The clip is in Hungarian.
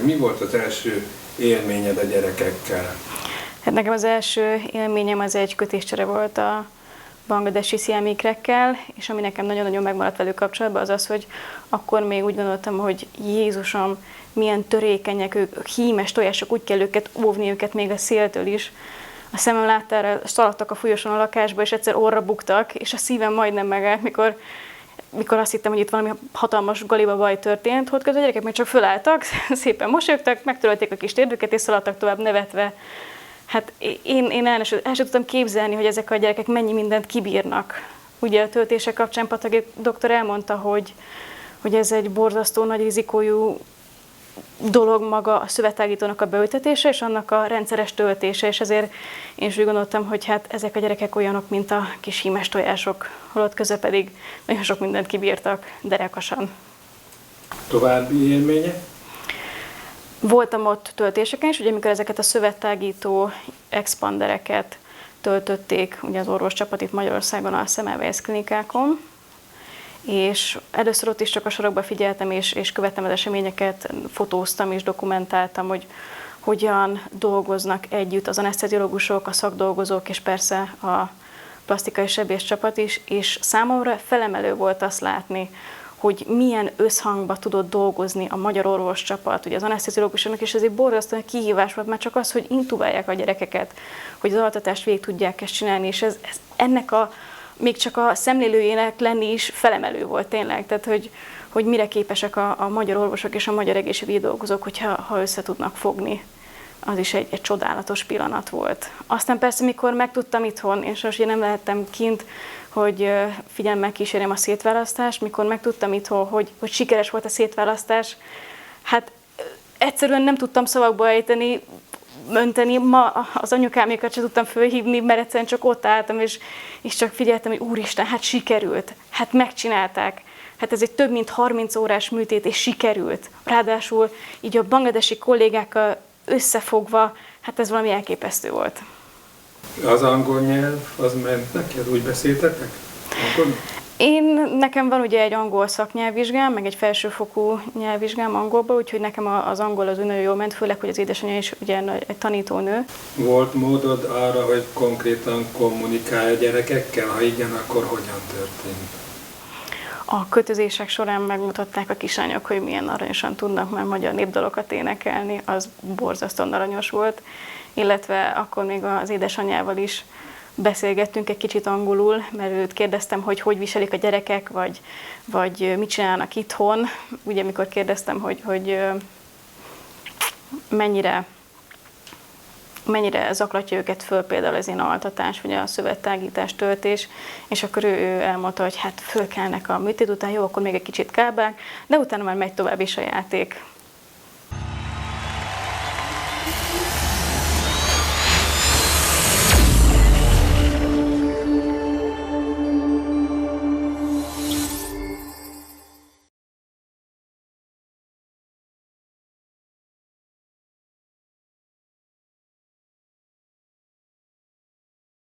Mi volt az első élményed a gyerekekkel? Hát nekem az első élményem az egy kötéscsere volt a bangladesi sziámikrekkel, és ami nekem nagyon-nagyon megmaradt velük kapcsolatban, az az, hogy akkor még úgy gondoltam, hogy Jézusom, milyen törékenyek ők, hímes tojások, úgy kell őket óvni őket még a széltől is. A szemem láttára szaladtak a folyosón a lakásba, és egyszer orra buktak, és a szívem majdnem megállt, mikor azt hittem, hogy itt valami hatalmas galiba baj történt, hogy közben a gyerekek még csak fölálltak, szépen mosolyogtak, megtörölték a kis térdüket, és szaladtak tovább nevetve. Hát én el sem tudtam képzelni, hogy ezek a gyerekek mennyi mindent kibírnak. Ugye a töltések kapcsán Pataki doktor elmondta, hogy ez egy borzasztó nagy rizikójú dolog maga a szövetágítónak a beültetése, és annak a rendszeres töltése, és ezért én is úgy gondoltam, hogy hát ezek a gyerekek olyanok, mint a kis hímes tojások, holott közben pedig nagyon sok mindent kibírtak, derekasan. További élménye? Voltam ott töltéseken is, ugye amikor ezeket a szövettágító expandereket töltötték, ugye az orvoscsapat itt Magyarországon a Semmelweis klinikákon, és először ott is csak a sorokba figyeltem, és követtem az eseményeket, fotóztam és dokumentáltam, hogy hogyan dolgoznak együtt az aneszteziológusok, a szakdolgozók, és persze a plastikai sebészcsapat is, és számomra felemelő volt azt látni, hogy milyen összhangba tudott dolgozni a magyar orvoscsapat, ugye az aneszteziológusoknak, és ez egy borzasztó kihívás volt, már csak az, hogy intubálják a gyerekeket, hogy az altatást végig tudják ezt csinálni, és ez ennek még csak a szemlélőjének lenni is felemelő volt tényleg, tehát hogy mire képesek a magyar orvosok és a magyar egészségügyi dolgozók, ha össze tudnak fogni. Az is egy csodálatos pillanat volt. Aztán persze, mikor megtudtam itthon, és most én nem lehettem kint, hogy figyelemmel kísérjem a szétválasztást, mikor megtudtam itthon, hogy sikeres volt a szétválasztás, hát egyszerűen nem tudtam szavakba ejteni, önteni. Ma az anyukámékat sem tudtam fölhívni, mert egyszerűen csak ott álltam, és csak figyeltem, hogy úristen, hát sikerült, hát megcsinálták. Hát ez egy több mint 30 órás műtét, és sikerült. Ráadásul így a bangladesi kollégákkal összefogva, hát ez valami elképesztő volt. Az angol nyelv, az ment neked? Úgy beszéltetek? Nekem van ugye egy angol szaknyelvvizsgám, meg egy felsőfokú nyelvvizsgám angolból, úgyhogy nekem az angol az nagyon jól ment, főleg, hogy az édesanyja is ugye egy tanítónő. Volt módod arra, hogy konkrétan kommunikálj a gyerekekkel? Ha igen, akkor hogyan történt? A kötözések során megmutatták a kislányok, hogy milyen aranyosan tudnak már magyar népdalokat énekelni, az borzasztóan aranyos volt, illetve akkor még az édesanyjával is beszélgettünk egy kicsit angolul, mert őt kérdeztem, hogy viselik a gyerekek, vagy mit csinálnak itthon. Ugye amikor kérdeztem, hogy mennyire zaklatja őket föl például az én altatás, vagy a szövettágítás, töltés, és akkor ő elmondta, hogy hát fölkelnek a műtét után, jó, akkor még egy kicsit kábák, de utána már megy tovább is a játék.